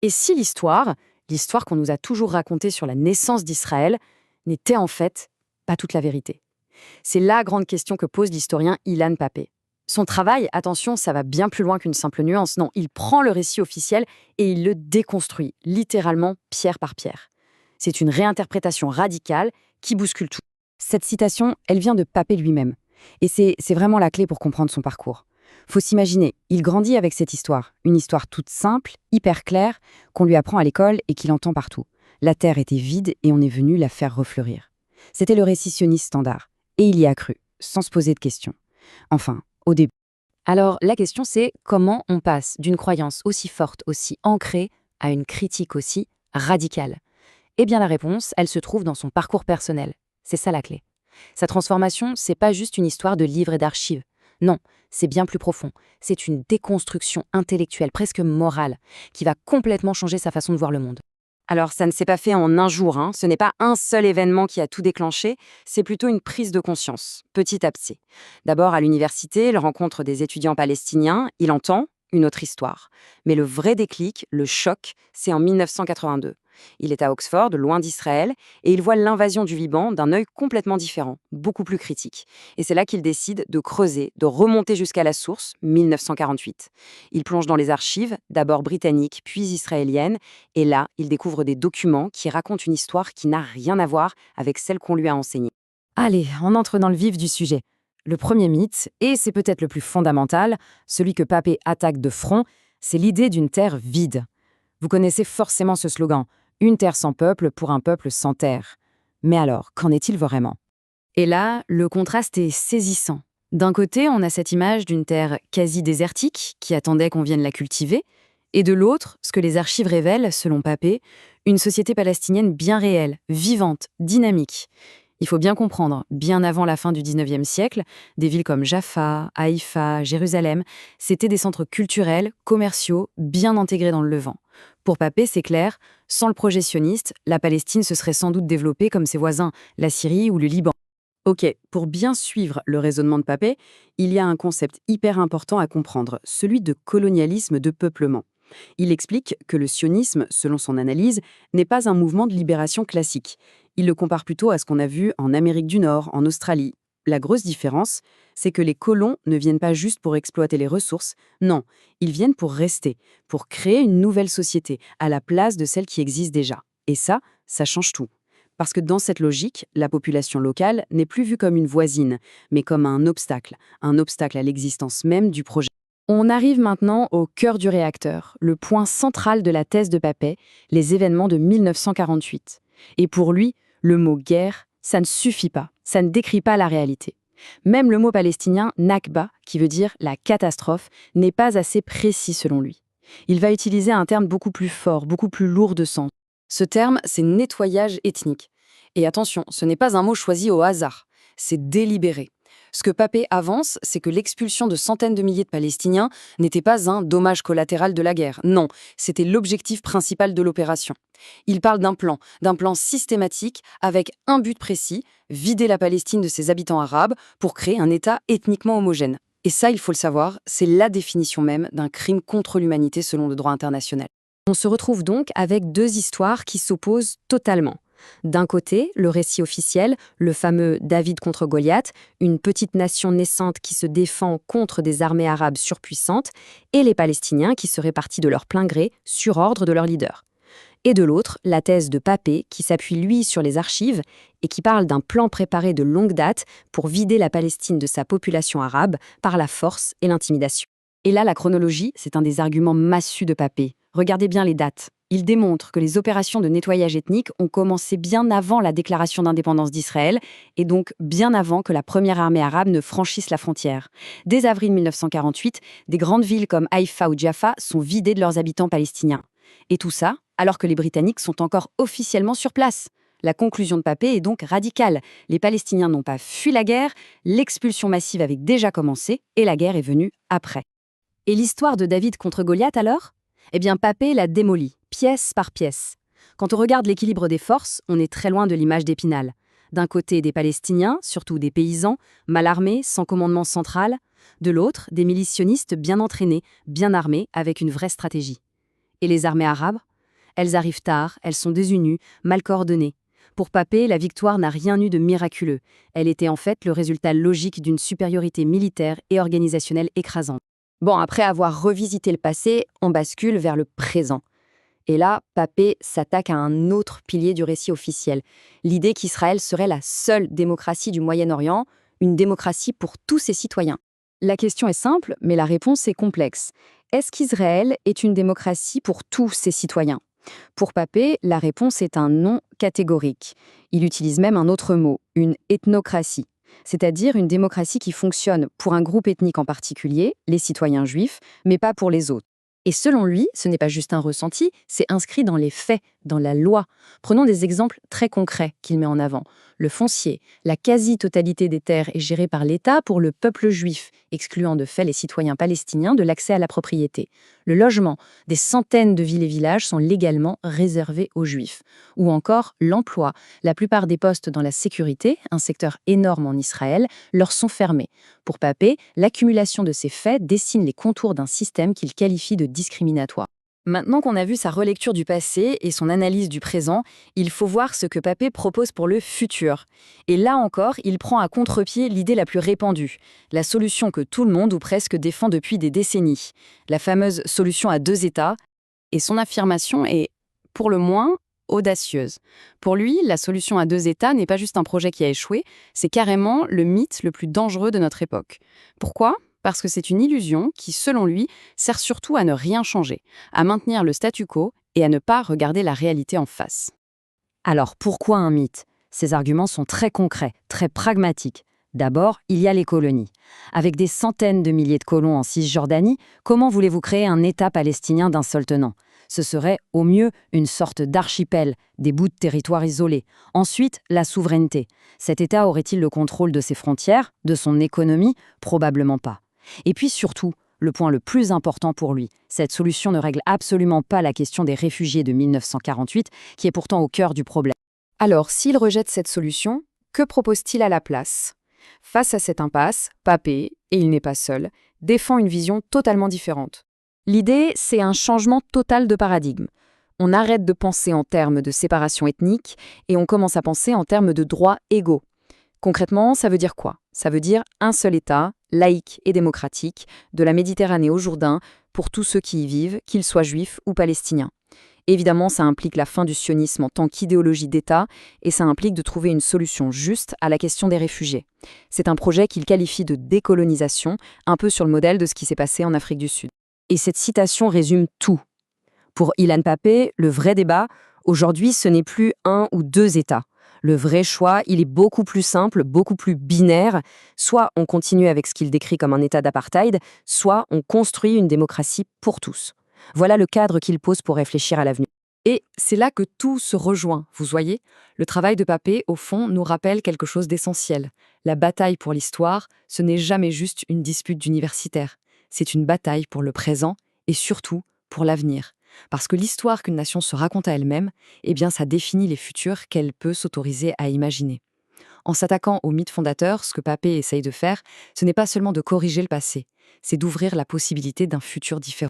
Et si l'histoire qu'on nous a toujours racontée sur la naissance d'Israël, n'était en fait pas toute la vérité? C'est la grande question que pose l'historien Ilan Pappé. Son travail, attention, ça va bien plus loin qu'une simple nuance. Non, il prend le récit officiel et il le déconstruit, littéralement pierre par pierre. C'est une réinterprétation radicale qui bouscule tout. Cette citation, elle vient de Pappé lui-même. Et c'est vraiment la clé pour comprendre son parcours. Faut s'imaginer, il grandit avec cette histoire, une histoire toute simple, hyper claire, qu'on lui apprend à l'école et qu'il entend partout. La terre était vide et on est venu la faire refleurir. C'était le récit sioniste standard. Et il y a cru, sans se poser de questions. Enfin, au début. Alors, la question c'est comment on passe d'une croyance aussi forte, aussi ancrée, à une critique aussi radicale? Eh bien la réponse, elle se trouve dans son parcours personnel. C'est ça la clé. Sa transformation, c'est pas juste une histoire de livres et d'archives. Non, c'est bien plus profond. C'est une déconstruction intellectuelle, presque morale, qui va complètement changer sa façon de voir le monde. Alors, ça ne s'est pas fait en un jour, hein. Ce n'est pas un seul événement qui a tout déclenché, c'est plutôt une prise de conscience, petit à petit. D'abord, à l'université, il rencontre des étudiants palestiniens, il entend une autre histoire. Mais le vrai déclic, le choc, c'est en 1982. Il est à Oxford, loin d'Israël, et il voit l'invasion du Liban d'un œil complètement différent, beaucoup plus critique. Et c'est là qu'il décide de creuser, de remonter jusqu'à la source, 1948. Il plonge dans les archives, d'abord britanniques, puis israéliennes, et là, il découvre des documents qui racontent une histoire qui n'a rien à voir avec celle qu'on lui a enseignée. Allez, on entre dans le vif du sujet. Le premier mythe, et c'est peut-être le plus fondamental, celui que Pappé attaque de front, c'est l'idée d'une terre vide. Vous connaissez forcément ce slogan, une terre sans peuple pour un peuple sans terre. Mais alors, qu'en est-il vraiment? Et là, le contraste est saisissant. D'un côté, on a cette image d'une terre quasi désertique qui attendait qu'on vienne la cultiver, et de l'autre, ce que les archives révèlent, selon Pappé, une société palestinienne bien réelle, vivante, dynamique. Il faut bien comprendre, bien avant la fin du 19e siècle, des villes comme Jaffa, Haïfa, Jérusalem, c'étaient des centres culturels, commerciaux, bien intégrés dans le Levant. Pour Pappé, c'est clair, sans le projet sioniste, la Palestine se serait sans doute développée comme ses voisins, la Syrie ou le Liban. Ok, pour bien suivre le raisonnement de Pappé, il y a un concept hyper important à comprendre, celui de colonialisme de peuplement. Il explique que le sionisme, selon son analyse, n'est pas un mouvement de libération classique. Il le compare plutôt à ce qu'on a vu en Amérique du Nord, en Australie. La grosse différence, c'est que les colons ne viennent pas juste pour exploiter les ressources, non, ils viennent pour rester, pour créer une nouvelle société, à la place de celle qui existe déjà. Et ça change tout. Parce que dans cette logique, la population locale n'est plus vue comme une voisine, mais comme un obstacle à l'existence même du projet. On arrive maintenant au cœur du réacteur, le point central de la thèse de Pappé, les événements de 1948. Et pour lui, le mot guerre, ça ne suffit pas, ça ne décrit pas la réalité. Même le mot palestinien Nakba, qui veut dire la catastrophe, n'est pas assez précis selon lui. Il va utiliser un terme beaucoup plus fort, beaucoup plus lourd de sens. Ce terme, c'est nettoyage ethnique. Et attention, ce n'est pas un mot choisi au hasard, c'est délibéré. Ce que Pappé avance, c'est que l'expulsion de centaines de milliers de Palestiniens n'était pas un dommage collatéral de la guerre. Non, c'était l'objectif principal de l'opération. Il parle d'un plan systématique avec un but précis, vider la Palestine de ses habitants arabes pour créer un État ethniquement homogène. Et ça, il faut le savoir, c'est la définition même d'un crime contre l'humanité selon le droit international. On se retrouve donc avec deux histoires qui s'opposent totalement. D'un côté, le récit officiel, le fameux David contre Goliath, une petite nation naissante qui se défend contre des armées arabes surpuissantes, et les Palestiniens qui seraient partis de leur plein gré sur ordre de leur leader. Et de l'autre, la thèse de Pappé, qui s'appuie lui sur les archives et qui parle d'un plan préparé de longue date pour vider la Palestine de sa population arabe par la force et l'intimidation. Et là, la chronologie, c'est un des arguments massus de Pappé. Regardez bien les dates. Il démontre que les opérations de nettoyage ethnique ont commencé bien avant la déclaration d'indépendance d'Israël et donc bien avant que la première armée arabe ne franchisse la frontière. Dès avril 1948, des grandes villes comme Haïfa ou Jaffa sont vidées de leurs habitants palestiniens. Et tout ça, alors que les Britanniques sont encore officiellement sur place. La conclusion de Pappé est donc radicale. Les Palestiniens n'ont pas fui la guerre, l'expulsion massive avait déjà commencé et la guerre est venue après. Et l'histoire de David contre Goliath alors ? Eh bien, Pappé la démolit, pièce par pièce. Quand on regarde l'équilibre des forces, on est très loin de l'image d'Épinal. D'un côté, des Palestiniens, surtout des paysans, mal armés, sans commandement central. De l'autre, des milices sionistes bien entraînés, bien armés, avec une vraie stratégie. Et les armées arabes ? elles arrivent tard, elles sont désunues, mal coordonnées. Pour Papé, la victoire n'a rien eu de miraculeux. Elle était en fait le résultat logique d'une supériorité militaire et organisationnelle écrasante. Bon, après avoir revisité le passé, on bascule vers le présent. Et là, Papé s'attaque à un autre pilier du récit officiel, l'idée qu'Israël serait la seule démocratie du Moyen-Orient, une démocratie pour tous ses citoyens. La question est simple, mais la réponse est complexe. Est-ce qu'Israël est une démocratie pour tous ses citoyens? Pour Papé, la réponse est un non catégorique. Il utilise même un autre mot, une ethnocratie, c'est-à-dire une démocratie qui fonctionne pour un groupe ethnique en particulier, les citoyens juifs, mais pas pour les autres. Et selon lui, ce n'est pas juste un ressenti, c'est inscrit dans les faits, dans la loi. Prenons des exemples très concrets qu'il met en avant. Le foncier, la quasi-totalité des terres est gérée par l'État pour le peuple juif, excluant de fait les citoyens palestiniens de l'accès à la propriété. Le logement, des centaines de villes et villages sont légalement réservés aux juifs. Ou encore l'emploi. La plupart des postes dans la sécurité, un secteur énorme en Israël, leur sont fermés. Pour Papé, l'accumulation de ces faits dessine les contours d'un système qu'il qualifie de discriminatoire. Maintenant qu'on a vu sa relecture du passé et son analyse du présent, il faut voir ce que Papé propose pour le futur. Et là encore, il prend à contre-pied l'idée la plus répandue, la solution que tout le monde ou presque défend depuis des décennies, la fameuse solution à deux États, et son affirmation est, pour le moins, audacieuse. Pour lui, la solution à deux États n'est pas juste un projet qui a échoué, c'est carrément le mythe le plus dangereux de notre époque. Pourquoi ? Parce que c'est une illusion qui, selon lui, sert surtout à ne rien changer, à maintenir le statu quo et à ne pas regarder la réalité en face. Alors, pourquoi un mythe? Ces arguments sont très concrets, très pragmatiques. D'abord, il y a les colonies. Avec des centaines de milliers de colons en Cisjordanie, comment voulez-vous créer un État palestinien d'un seul tenant? Ce serait, au mieux, une sorte d'archipel, des bouts de territoire isolés. Ensuite, la souveraineté. Cet État aurait-il le contrôle de ses frontières, de son économie? Probablement pas. Et puis surtout, le point le plus important pour lui, cette solution ne règle absolument pas la question des réfugiés de 1948, qui est pourtant au cœur du problème. Alors, s'il rejette cette solution, que propose-t-il à la place? Face à cette impasse, Papé, et il n'est pas seul, défend une vision totalement différente. L'idée, c'est un changement total de paradigme. On arrête de penser en termes de séparation ethnique et on commence à penser en termes de droits égaux. Concrètement, ça veut dire quoi? Ça veut dire un seul État, laïque et démocratique, de la Méditerranée au Jourdain, pour tous ceux qui y vivent, qu'ils soient juifs ou palestiniens. Évidemment, ça implique la fin du sionisme en tant qu'idéologie d'État et ça implique de trouver une solution juste à la question des réfugiés. C'est un projet qu'il qualifie de décolonisation, un peu sur le modèle de ce qui s'est passé en Afrique du Sud. Et cette citation résume tout. Pour Ilan Papé, le vrai débat, aujourd'hui, ce n'est plus un ou deux États. Le vrai choix, il est beaucoup plus simple, beaucoup plus binaire. Soit on continue avec ce qu'il décrit comme un État d'apartheid, soit on construit une démocratie pour tous. Voilà le cadre qu'il pose pour réfléchir à l'avenir. Et c'est là que tout se rejoint, vous voyez? Le travail de Papé, au fond, nous rappelle quelque chose d'essentiel. La bataille pour l'histoire, ce n'est jamais juste une dispute d'universitaires. C'est une bataille pour le présent et surtout pour l'avenir. Parce que l'histoire qu'une nation se raconte à elle-même, eh bien, ça définit les futurs qu'elle peut s'autoriser à imaginer. En s'attaquant au mythe fondateur, ce que Papé essaye de faire, ce n'est pas seulement de corriger le passé, c'est d'ouvrir la possibilité d'un futur différent.